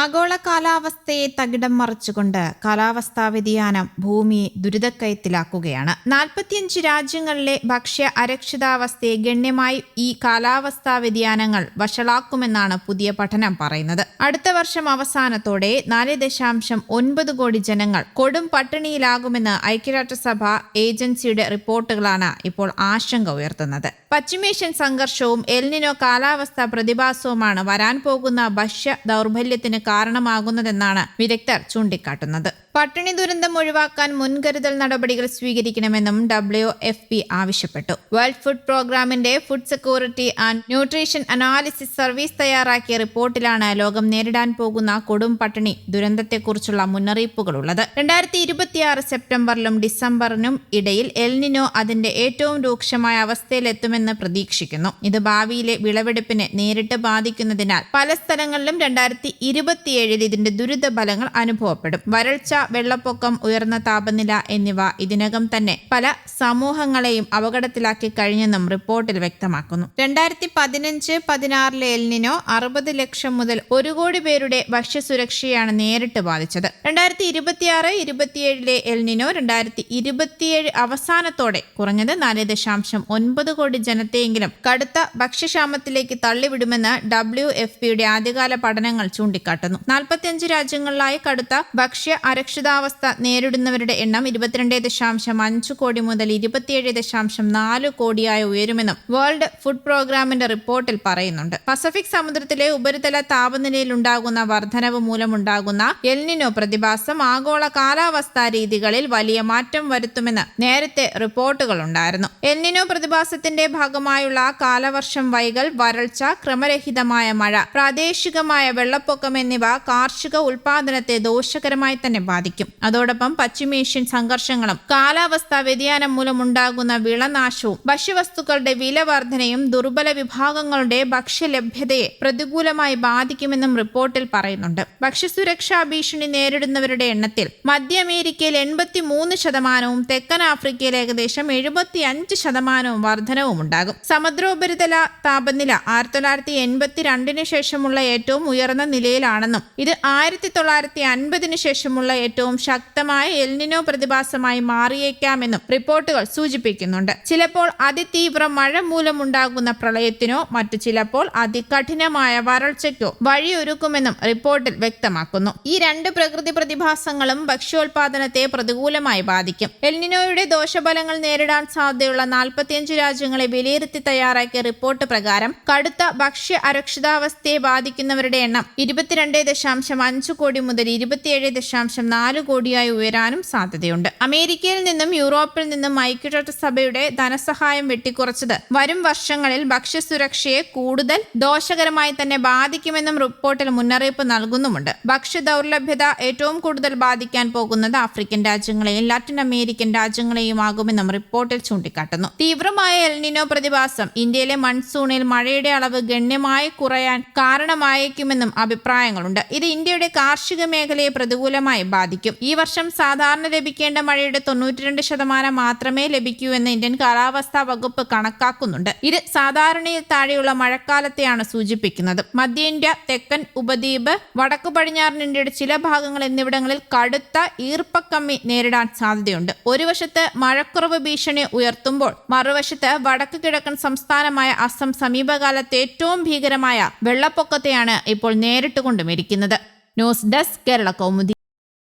ആഗോള കാലാവസ്ഥയെ തകിടം മറിച്ചുകൊണ്ട് കാലാവസ്ഥാ വ്യതിയാനം ഭൂമിയെ ദുരിതക്കയത്തിലാക്കുകയാണ്. 45 രാജ്യങ്ങളിലെ ഭക്ഷ്യ അരക്ഷിതാവസ്ഥയെ ഗണ്യമായി ഈ കാലാവസ്ഥാ വ്യതിയാനങ്ങൾ വഷളാക്കുമെന്നാണ് പുതിയ പഠനം പറയുന്നത്. അടുത്ത വർഷം അവസാനത്തോടെ 4.9 കോടി ജനങ്ങൾ കൊടും പട്ടിണിയിലാകുമെന്ന് ഐക്യരാഷ്ട്രസഭ ഏജൻസിയുടെ റിപ്പോർട്ടുകളാണ് ഇപ്പോൾ ആശങ്ക ഉയർത്തുന്നത്. പശ്ചിമേഷ്യൻ സംഘർഷവും എൽനിനോ കാലാവസ്ഥാ പ്രതിഭാസവുമാണ് വരാൻ പോകുന്ന ഭക്ഷ്യ ദൗർബല്യത്തിന് കാരണമാകുന്നതെന്നാണ് വിദഗ്ധർ ചൂണ്ടിക്കാട്ടുന്നത്. പട്ടിണി ദുരന്തം ഒഴിവാക്കാൻ മുൻകരുതൽ നടപടികൾ സ്വീകരിക്കണമെന്നും WFP ആവശ്യപ്പെട്ടു. വേൾഡ് ഫുഡ് പ്രോഗ്രാമിന്റെ food security and nutrition analysis service തയ്യാറാക്കിയ റിപ്പോർട്ടിലാണ് ലോകം നേരിടാൻ പോകുന്ന കൊടും പട്ടിണി ദുരന്തത്തെക്കുറിച്ചുള്ള മുന്നറിയിപ്പുകളുള്ളത്. 2026 സെപ്റ്റംബറിലും ഡിസംബറിനും ഇടയിൽ എൽനിനോ അതിന്റെ ഏറ്റവും രൂക്ഷമായ അവസ്ഥയിലെത്തുമെന്ന് പ്രതീക്ഷിക്കുന്നു. ഇത് ഭാവിയിലെ വിളവെടുപ്പിനെ നേരിട്ട് ബാധിക്കുന്നതിനാൽ പല സ്ഥലങ്ങളിലും 2027 ഇതിന്റെ ദുരിതഫലങ്ങൾ അനുഭവപ്പെടും. വരൾച്ച, വെള്ളപ്പൊക്കം, ഉയർന്ന താപനില എന്നിവ ഇതിനകം തന്നെ പല സമൂഹങ്ങളെയും അപകടത്തിലാക്കി കഴിഞ്ഞെന്നും റിപ്പോർട്ടിൽ വ്യക്തമാക്കുന്നു. 2015-16 എൽനിനോ 60 ലക്ഷം മുതൽ 1 കോടി പേരുടെ ഭക്ഷ്യസുരക്ഷയാണ് നേരിട്ട് ബാധിച്ചത്. 2026-27 എൽനിനോ 2027 അവസാനത്തോടെ കുറഞ്ഞത് 4.9 കോടി ജനത്തെയെങ്കിലും കടുത്ത ഭക്ഷ്യക്ഷാമത്തിലേക്ക് തള്ളിവിടുമെന്ന് WFPയുടെ ആദ്യകാല പഠനങ്ങൾ ചൂണ്ടിക്കാട്ടുന്നു. 45 രാജ്യങ്ങളിലായി കടുത്ത ഭക്ഷ്യ അരക്ഷിതാവസ്ഥ നേരിടുന്നവരുടെ എണ്ണം 22.5 കോടി മുതൽ 27.4 കോടിയായി ഉയരുമെന്നും വേൾഡ് ഫുഡ് പ്രോഗ്രാമിന്റെ റിപ്പോർട്ടിൽ പറയുന്നുണ്ട്. പസഫിക് സമുദ്രത്തിലെ ഉപരിതല താപനിലയിൽ ഉണ്ടാകുന്ന വർധനവ് മൂലമുണ്ടാകുന്ന എൽനിനോ പ്രതിഭാസം ആഗോള കാലാവസ്ഥാ രീതികളിൽ വലിയ മാറ്റം വരുത്തുമെന്ന് നേരത്തെ റിപ്പോർട്ടുകൾ ഉണ്ടായിരുന്നു. എൽനിനോ പ്രതിഭാസത്തിന്റെ ഭാഗമായുള്ള കാലവർഷം വൈകൽ, വരൾച്ച, ക്രമരഹിതമായ മഴ, പ്രാദേശികമായ വെള്ളപ്പൊക്കം എന്നിവ കാർഷിക ഉൽപാദനത്തെ ദോഷകരമായി തന്നെ ബാധിക്കും. അതോടൊപ്പം പശ്ചിമേഷ്യൻ സംഘർഷങ്ങളും കാലാവസ്ഥാ വ്യതിയാനം മൂലമുണ്ടാകുന്ന വിളനാശവും ഭക്ഷ്യവസ്തുക്കളുടെ വില വർധനയും ദുർബല വിഭാഗങ്ങളുടെ ഭക്ഷ്യലഭ്യതയെ പ്രതികൂലമായി ബാധിക്കുമെന്നും റിപ്പോർട്ടിൽ പറയുന്നുണ്ട്. ഭക്ഷ്യസുരക്ഷാ ഭീഷണി നേരിടുന്നവരുടെ എണ്ണത്തിൽ മധ്യ അമേരിക്കയിൽ 83%, തെക്കൻ ആഫ്രിക്കയിൽ ഏകദേശം 75% വർധനവും ഉണ്ടാകും. സമുദ്രോപരിതല താപനില 1982 ശേഷമുള്ള ഏറ്റവും ഉയർന്ന നിലയിലാണെന്നും ഇത് 1950 ശേഷമുള്ള ഏറ്റവും ശക്തമായ എൽനിനോ പ്രതിഭാസമായി മാറിയേക്കാമെന്നും റിപ്പോർട്ടുകൾ സൂചിപ്പിക്കുന്നുണ്ട്. ചിലപ്പോൾ അതിതീവ്ര മഴ മൂലമുണ്ടാകുന്ന പ്രളയത്തിനോ മറ്റു ചിലപ്പോൾ അതികഠിനമായ വരൾച്ചയ്ക്കോ വഴിയൊരുക്കുമെന്നും റിപ്പോർട്ടിൽ വ്യക്തമാക്കുന്നു. ഈ രണ്ട് പ്രകൃതി പ്രതിഭാസങ്ങളും ഭക്ഷ്യോൽപാദനത്തെ പ്രതികൂലമായി ബാധിക്കും. എൽനിനോയുടെ ദോഷഫലങ്ങൾ നേരിടാൻ സാധ്യതയുള്ള 45 രാജ്യങ്ങളെ വിലയിരുത്തി തയ്യാറാക്കിയ റിപ്പോർട്ട് പ്രകാരം കടുത്ത ഭക്ഷ്യ അരക്ഷിതാവസ്ഥയെ ബാധിക്കുന്നവരുടെ എണ്ണം 22.5 കോടി മുതൽ 27.4 കോടിയായി ഉയരാനും സാധ്യതയുണ്ട്. അമേരിക്കയിൽ നിന്നും യൂറോപ്പിൽ നിന്നും ഐക്യരാഷ്ട്രസഭയുടെ ധനസഹായം വെട്ടിക്കുറച്ചത് വരും വർഷങ്ങളിൽ ഭക്ഷ്യസുരക്ഷയെ കൂടുതൽ ദോഷകരമായി തന്നെ ബാധിക്കുമെന്നും റിപ്പോർട്ടിൽ മുന്നറിയിപ്പ് നൽകുന്നുമുണ്ട്. ഭക്ഷ്യ ദൗർലഭ്യത ഏറ്റവും കൂടുതൽ ബാധിക്കാൻ പോകുന്നത് ആഫ്രിക്കൻ രാജ്യങ്ങളെയും ലാറ്റിൻ അമേരിക്കൻ രാജ്യങ്ങളെയുമാകുമെന്നും റിപ്പോർട്ടിൽ ചൂണ്ടിക്കാട്ടുന്നു. തീവ്രമായ എൽനിനോ പ്രതിഭാസം ഇന്ത്യയിലെ മൺസൂണിൽ മഴയുടെ അളവ് ഗണ്യമായി കുറയാൻ കാരണമായേക്കുമെന്നും അഭിപ്രായങ്ങളുണ്ട്. ഇത് ഇന്ത്യയുടെ കാർഷിക മേഖലയെ പ്രതികൂലമായി ബാധിക്കും. ഈ വർഷം സാധാരണ ലഭിക്കേണ്ട മഴയുടെ 92% മാത്രമേ ലഭിക്കൂ എന്ന് ഇന്ത്യൻ കാലാവസ്ഥാ വകുപ്പ് കണക്കാക്കുന്നുണ്ട്. ഇത് സാധാരണയിൽ താഴെയുള്ള മഴക്കാലത്തെയാണ് സൂചിപ്പിക്കുന്നത്. മധ്യ ഇന്ത്യ, തെക്കൻ ഉപദ്വീപ്, വടക്കു പടിഞ്ഞാറൻ ഇന്ത്യയുടെ ചില ഭാഗങ്ങൾ എന്നിവിടങ്ങളിൽ കടുത്ത ഈർപ്പക്കമ്മി നേരിടാൻ സാധ്യതയുണ്ട്. ഒരു വശത്ത് മഴക്കുറവ് ഭീഷണി ഉയർത്തുമ്പോൾ മറുവശത്ത് വടക്കു കിഴക്കൻ സംസ്ഥാനമായ അസം സമീപകാലത്തെ ഏറ്റവും ഭീകരമായ വെള്ളപ്പൊക്കത്തെയാണ് ഇപ്പോൾ നേരിട്ടുകൊണ്ടുമിരിക്കുന്നത്. News desk, Kerala Kaumudi.